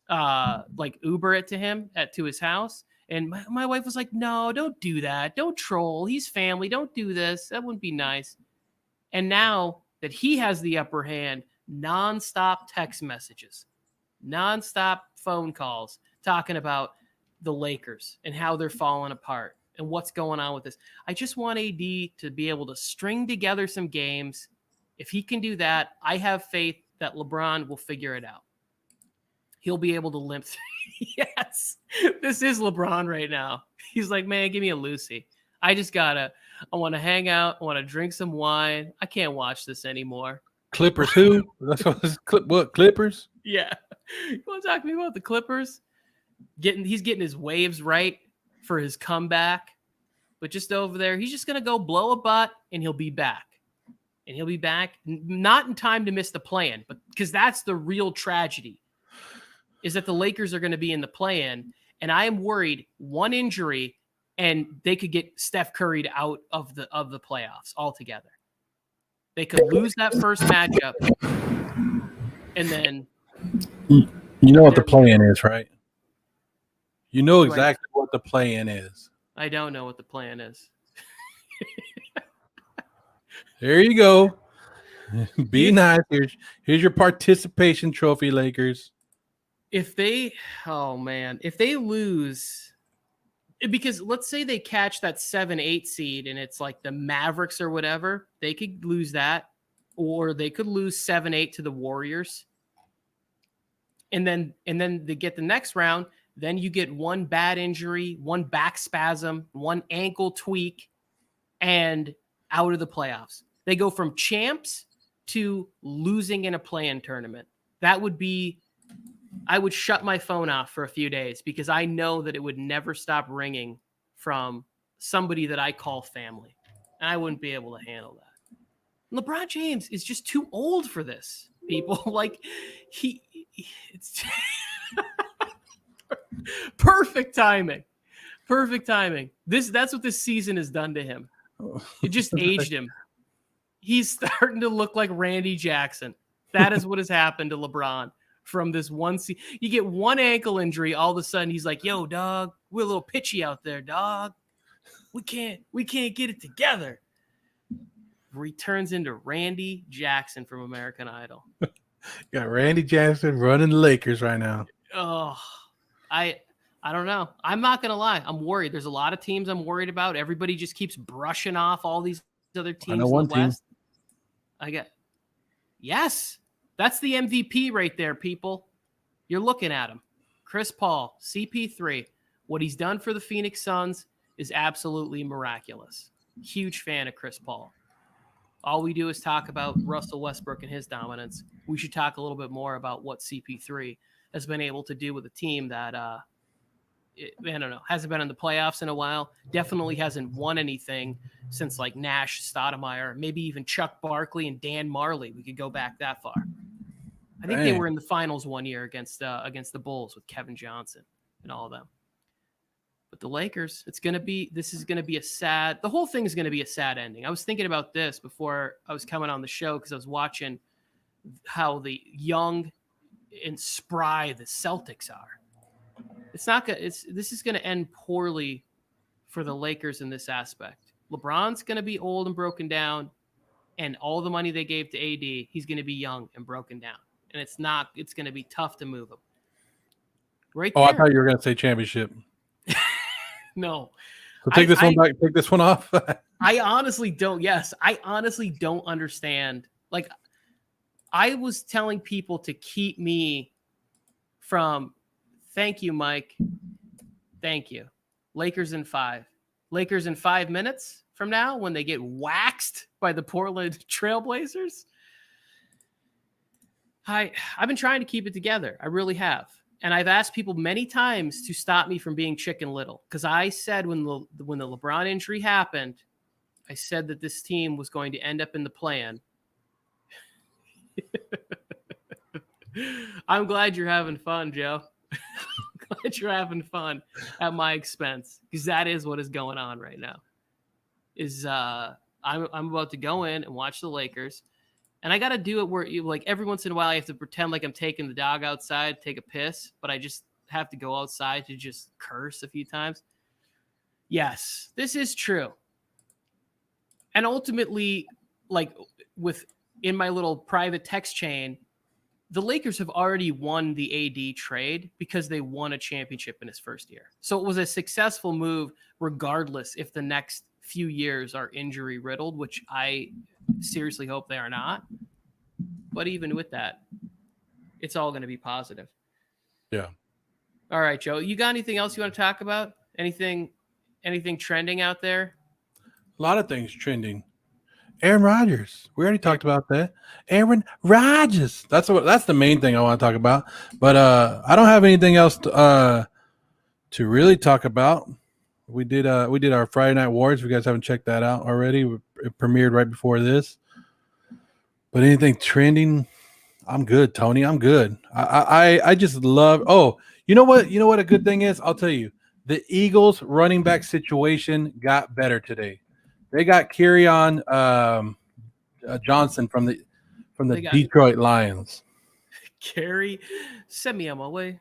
like Uber it to him to his house. And my wife was like, no, don't do that. Don't troll. He's family. Don't do this. That wouldn't be nice. And now that he has the upper hand, nonstop text messages, nonstop phone calls, talking about the Lakers and how they're falling apart and what's going on with this. I just want AD to be able to string together some games. If he can do that, I have faith that LeBron will figure it out. He'll be able to limp through. Yes, this is LeBron right now. He's like, man, give me a Lucy. I want to hang out. I want to drink some wine. I can't watch this anymore. Clippers who? That's what Clippers? Yeah. You want to talk to me about the Clippers? He's getting his waves right for his comeback, but just over there, he's just gonna go blow a butt and he'll be back. And he'll be back not in time to miss the play-in, but because that's the real tragedy, is that the Lakers are going to be in the play-in, and I am worried one injury and they could get Steph Curry out of the playoffs altogether. They could lose that first matchup, and then you know what the play-in is, right? You know exactly what the play-in is. I don't know what the plan is. There you go. Be nice. Here's your participation trophy, Lakers. If they lose, because let's say they catch that 7-8 seed and it's like the Mavericks or whatever, they could lose that, or they could lose 7-8 to the Warriors. And then they get the next round. Then you get one bad injury, one back spasm, one ankle tweak, and out of the playoffs. They go from champs to losing in a play-in tournament. That would be, I would shut my phone off for a few days because I know that it would never stop ringing from somebody that I call family. And I wouldn't be able to handle that. LeBron James is just too old for this, people. Like, it's perfect timing. Perfect timing. That's what this season has done to him. It just aged him. He's starting to look like Randy Jackson. That is what has happened to LeBron from this one season. You get one ankle injury, all of a sudden he's like, yo, dog, we're a little pitchy out there, dog. We can't get it together. Returns into Randy Jackson from American Idol. Got Randy Jackson running the Lakers right now. Oh, I don't know. I'm not going to lie. I'm worried. There's a lot of teams I'm worried about. Everybody just keeps brushing off all these other teams in the West. Yes, that's the MVP right there, people. You're looking at him. Chris Paul, CP3. What he's done for the Phoenix Suns is absolutely miraculous. Huge fan of Chris Paul. All we do is talk about Russell Westbrook and his dominance. We should talk a little bit more about what CP3 has been able to do with a team that, I don't know, hasn't been in the playoffs in a while. Definitely hasn't won anything since like Nash, Stoudemire, maybe even Chuck Barkley and Dan Marley. We could go back that far. I think they were in the finals one year against the Bulls with Kevin Johnson and all of them. But the Lakers, this is going to be the whole thing is going to be a sad ending. I was thinking about this before I was coming on the show because I was watching how the young and spry the Celtics are. This is going to end poorly for the Lakers in this aspect. LeBron's going to be old and broken down, and all the money they gave to AD, he's going to be young and broken down. And it's going to be tough to move him. Right there. I thought you were going to say championship. No. So take this one back. Take this one off. I honestly don't. Yes. I honestly don't understand. Like, I was telling people to keep me from, thank you, Mike. Thank you. Lakers in 5. Lakers in 5 minutes from now when they get waxed by the Portland Trailblazers. I've been trying to keep it together. I really have. And I've asked people many times to stop me from being Chicken Little. Because I said when the LeBron injury happened, I said that this team was going to end up in the play-in. I'm glad you're having fun, Joe. Glad you're having fun at my expense, because that is what is going on right now. I'm about to go in and watch the Lakers, and I got to do it where like every once in a while I have to pretend like I'm taking the dog outside, take a piss, but I just have to go outside to just curse a few times. Yes, this is true. And ultimately, like in my little private text chain, the Lakers have already won the AD trade because they won a championship in his first year. So it was a successful move, regardless if the next few years are injury riddled, which I seriously hope they are not. But even with that, it's all going to be positive. Yeah. All right, Joe, you got anything else you want to talk about? Anything trending out there? A lot of things trending. Aaron Rodgers. We already talked about that. Aaron Rodgers. That's the main thing I want to talk about. But I don't have anything else to really talk about. We did our Friday Night Wars. If you guys haven't checked that out already, it premiered right before this. But anything trending, I'm good, Tony. I'm good. I just love. Oh, you know what? You know what a good thing is? I'll tell you. The Eagles running back situation got better today. They got Kerryon Johnson from the Detroit Lions. Send me on my way.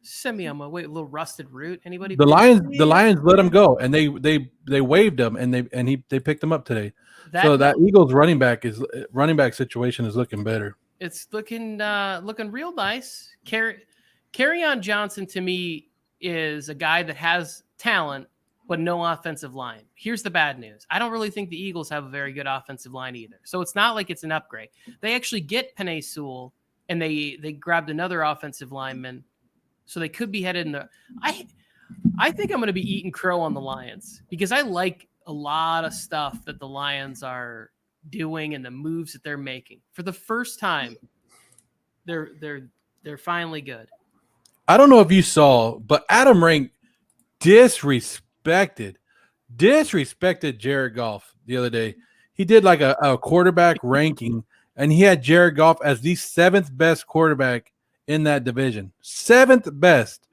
Send me on my way. A little rusted root. Anybody? The Lions let him go, and they waived him, and they picked him up today. That Eagles running back situation is looking better. It's looking real nice. Kerryon Johnson to me is a guy that has talent, but no offensive line. Here's the bad news. I don't really think the Eagles have a very good offensive line either. So it's not like it's an upgrade. They actually get Penei Sewell, and they grabbed another offensive lineman. So they could be headed in the I think I'm going to be eating crow on the Lions, because I like a lot of stuff that the Lions are doing and the moves that they're making. For the first time, they're finally good. I don't know if you saw, but Adam Rank disrespected Jared Goff the other day. He did like a quarterback ranking, and he had Jared Goff as the 7th best quarterback in that division. 7th best.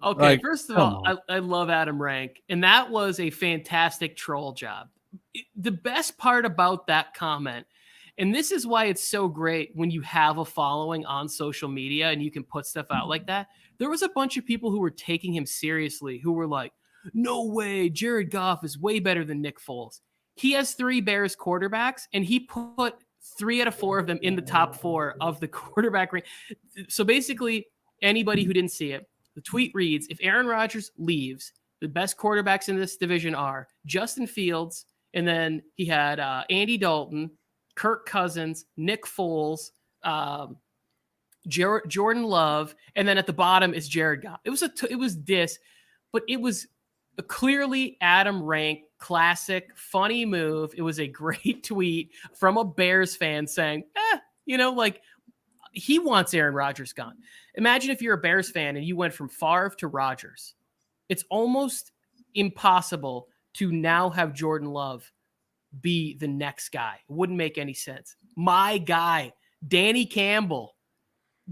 Okay, first of all, I love Adam Rank, and that was a fantastic troll job. The best part about that comment, and this is why it's so great when you have a following on social media and you can put stuff out like that. There was a bunch of people who were taking him seriously, who were like, no way, Jared Goff is way better than Nick Foles. He has 3 Bears quarterbacks, and he put 3 out of 4 of them in the top 4 of the quarterback rank. So basically, anybody who didn't see it, the tweet reads, if Aaron Rodgers leaves, the best quarterbacks in this division are Justin Fields, and then he had Andy Dalton, Kirk Cousins, Nick Foles, Jordan Love, and then at the bottom is Jared Goff. It was this, but it was a clearly Adam Rank classic funny move. It was a great tweet from a Bears fan saying, like he wants Aaron Rodgers gone. Imagine if you're a Bears fan and you went from Favre to Rodgers. It's almost impossible to now have Jordan Love be the next guy. It wouldn't make any sense. My guy, Danny Campbell.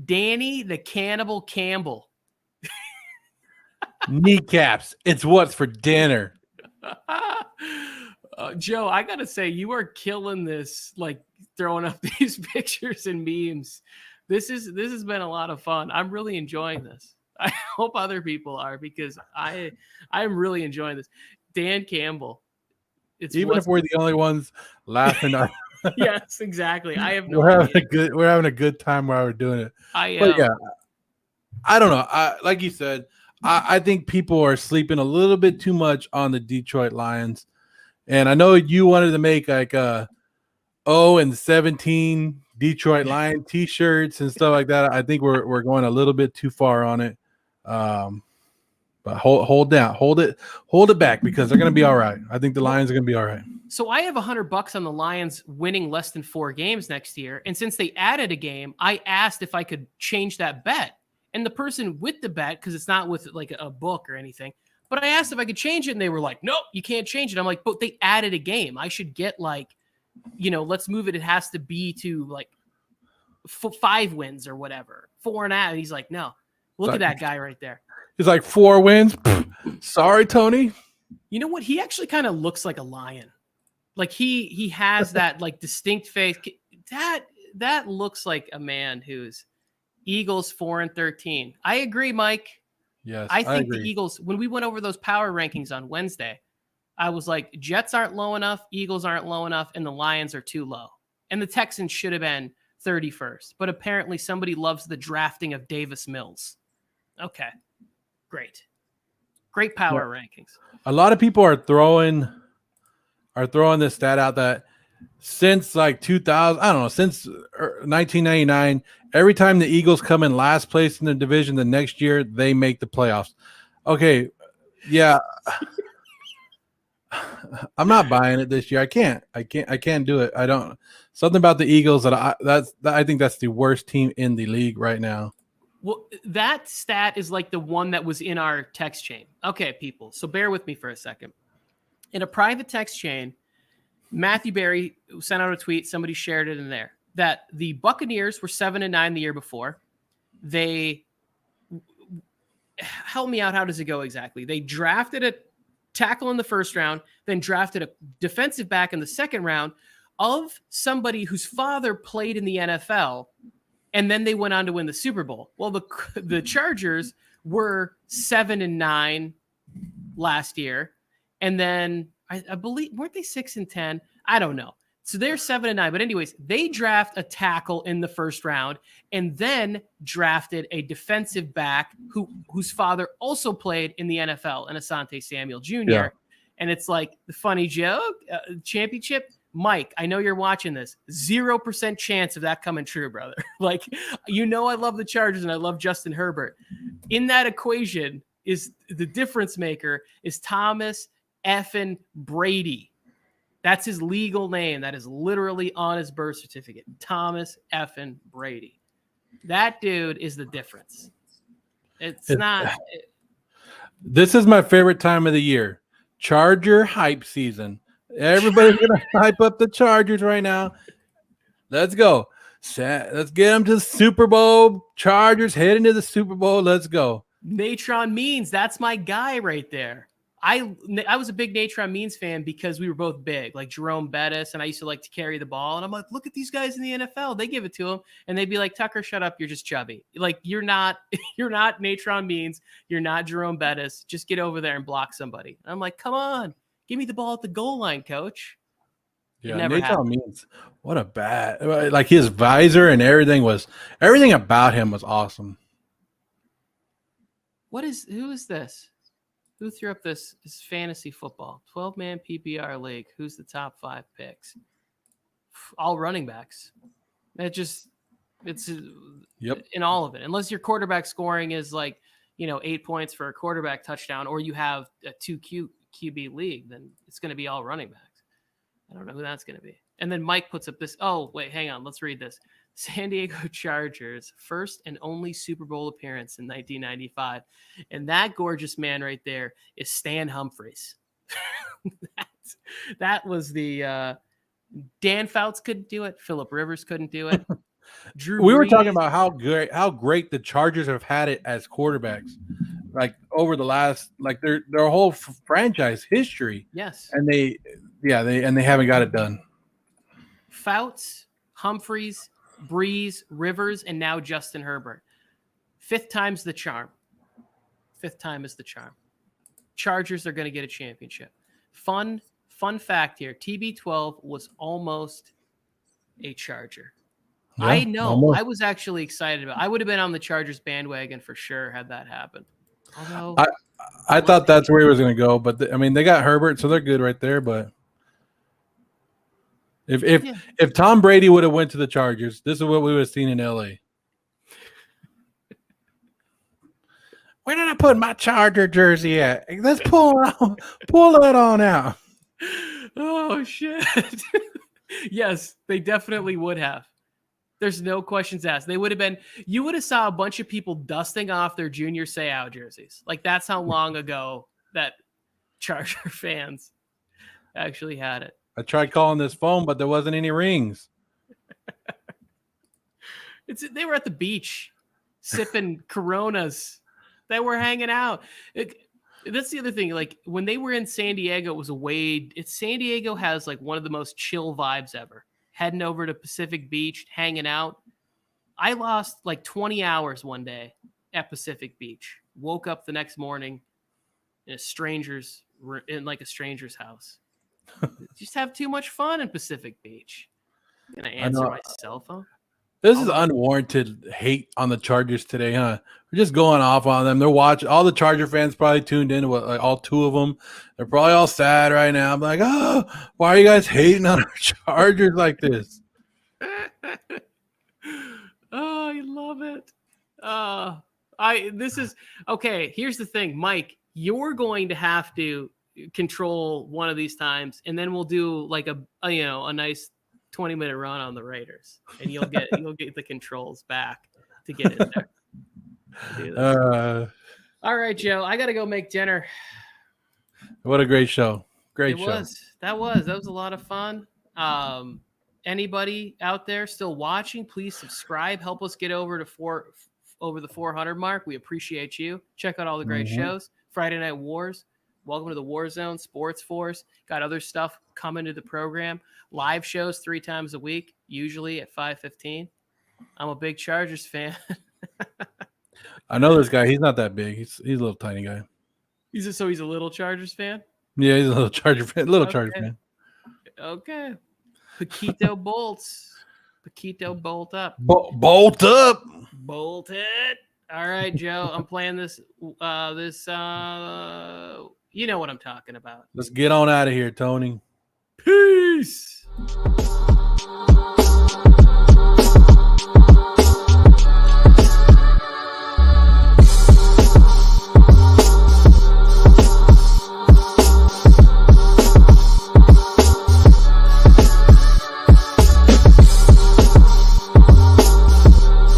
Danny the Cannibal Campbell. Kneecaps. It's what's for dinner. Joe, I got to say, you are killing this, like throwing up these pictures and memes. This has been a lot of fun. I'm really enjoying this. I hope other people are, because I'm really enjoying this. Dan Campbell. Even if we're the only ones laughing. Yes, exactly. I have no idea. We're having a good time while we're doing it. But yeah, I don't know. Like you said, I think people are sleeping a little bit too much on the Detroit Lions. And I know you wanted to make like 0-17 Detroit Lion t-shirts and stuff like that. I think we're going a little bit too far on it. But hold it back, because they're going to be all right. I think the Lions are going to be all right. So I have $100 on the Lions winning less than 4 games next year. And since they added a game, I asked if I could change that bet. And the person with the bet, because it's not with like a book or anything, But I asked if I could change it, and they were like, nope, you can't change it. I'm like, but they added a game. I should get like, let's move it. It has to be to like 5 wins or whatever, 4.5. And he's like, no, look at that guy right there. He's like 4 wins. Sorry, Tony. You know what? He actually kind of looks like a lion. Like he has that like distinct face. That looks like a man who's Eagles 4-13. I agree, Mike. Yes, I think agree. the Eagles, when we went over those power rankings on Wednesday, I was like, Jets aren't low enough, Eagles aren't low enough, and the Lions are too low. And the Texans should have been 31st. But apparently somebody loves the drafting of Davis Mills. Okay. Great power rankings. A lot of people are throwing this stat out that since like 2000, I don't know, since 1999, every time the Eagles come in last place in the division, the next year they make the playoffs. Okay, yeah. I'm not buying it this year. I can't do it. I don't. Something about the Eagles I think that's the worst team in the league right now. Well, that stat is like the one that was in our text chain. Okay, people. So bear with me for a second. In a private text chain, Matthew Berry sent out a tweet. Somebody shared it in there that the Buccaneers were 7-9 the year before. They help me out. How does it go exactly? They drafted a tackle in the first round, then drafted a defensive back in the second round of somebody whose father played in the NFL. And then they went on to win the Super Bowl. Well, the Chargers were 7-9 last year. And then I believe, weren't they 6-10? I don't know. So they're 7-9. But anyways, they draft a tackle in the first round and then drafted a defensive back whose father also played in the NFL, and Asante Samuel Jr. Yeah. And it's like the funny joke, championship. Mike, I know you're watching this. 0% chance of that coming true, brother. Like, I love the Chargers and I love Justin Herbert. In that equation is the difference maker is Thomas effing Brady. That's his legal name. That is literally on his birth certificate. Thomas effing Brady. That dude is the difference. It's not. This is my favorite time of the year. Charger hype season. Everybody's going to hype up the Chargers right now. Let's go. Let's get them to the Super Bowl. Chargers heading to the Super Bowl. Let's go. Natron Means. That's my guy right there. I was a big Natron Means fan because we were both big, like Jerome Bettis, and I used to like to carry the ball. And I'm like, look at these guys in the NFL. They give it to him, and they'd be like, Tucker, shut up. You're just chubby. Like, you're not Natron Means. You're not Jerome Bettis. Just get over there and block somebody. And I'm like, come on. Give me the ball at the goal line, coach. Yeah, Nathan Means, what a bad, like his visor and everything about him was awesome. Who is this? Who threw up this fantasy football? 12-man PPR league. Who's the top 5 picks? All running backs. It's in all of it. Unless your quarterback scoring is like, 8 points for a quarterback touchdown, or you have a 2 QB league, then it's going to be all running backs. I don't know who that's going to be. And then Mike puts up this. Oh, wait, hang on. Let's read this. San Diego Chargers, first and only Super Bowl appearance in 1995. And that gorgeous man right there is Stan Humphries. that was the Dan Fouts couldn't do it. Phillip Rivers couldn't do it. We were talking about how great the Chargers have had it as quarterbacks. Like over the last, like their whole franchise history. Yes. And they haven't got it done. Fouts, Humphries, Breeze, Rivers, and now Justin Herbert. 5th time's the charm. 5th time is the charm. Chargers are going to get a championship. Fun fact here. TB12 was almost a Charger. Yeah, I know. Almost. I was actually excited about it. I would have been on the Chargers bandwagon for sure had that happened. Although I thought that's where he was going to go, but they got Herbert, so they're good right there. But if Tom Brady would have went to the Chargers, this is what we would have seen in LA. Where did I put my Charger jersey at? Let's pull it on out. Oh shit! Yes, they definitely would have. There's no questions asked. They would have been. You would have saw a bunch of people dusting off their Junior Seau jerseys. Like that's how long ago that Charger fans actually had it. I tried calling this phone, but there wasn't any rings. They were at the beach sipping Coronas. They were hanging out. That's the other thing. Like when they were in San Diego, it was San Diego has like one of the most chill vibes ever. Heading over to Pacific Beach, hanging out. I lost like 20 hours one day at Pacific Beach. Woke up the next morning in a stranger's house. Just have too much fun in Pacific Beach. I'm gonna answer my cell phone. This is unwarranted hate on the Chargers today, huh? We're just going off on them. They're watching. All the Charger fans probably tuned in. Like all two of them. They're probably all sad right now. I'm like, oh, why are you guys hating on our Chargers like this? Oh, I love it. This is okay. Here's the thing, Mike. You're going to have to control one of these times, and then we'll do like a nice 20-minute run on the Raiders, and you'll get the controls back to get in there. All right, Joe. I got to go make dinner. What a great show! Great show. That was a lot of fun. Anybody out there still watching, please subscribe. Help us get over the 400 mark. We appreciate you. Check out all the great shows. Friday Night Wars. Welcome to the Warzone Sports Force. Got other stuff coming to the program. Live shows 3 times a week, usually at 5:15. I'm a big Chargers fan. I know this guy. He's not that big. He's a little tiny guy. He's a little Chargers fan? Yeah, he's a little Charger fan. Charger fan. Okay. Paquito bolts. Paquito bolt up. Bolt up. Bolt it. All right, Joe. I'm playing this. You know what I'm talking about. Let's get on out of here, Tony. Peace.